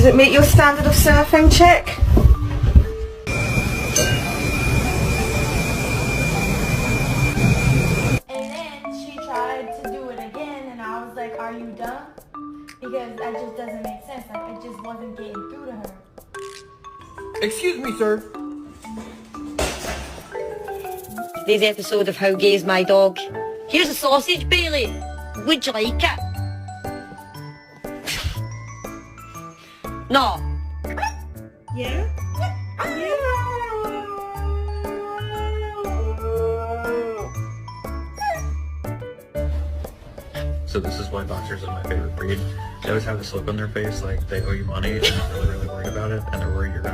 it meet your standard of surfing, chick? And then she tried to do it again, and I was like, are you dumb? Because that just doesn't make sense. Like, it just wasn't getting through to her. Excuse me, sir. Today's episode of How Gay Is My Dog. Here's a sausage, Bailey. Would you like it? No. Yeah? So this is why boxers are my favorite breed. They always have this look on their face like they owe you money and they're really, really worried about it, and they're worried you're gonna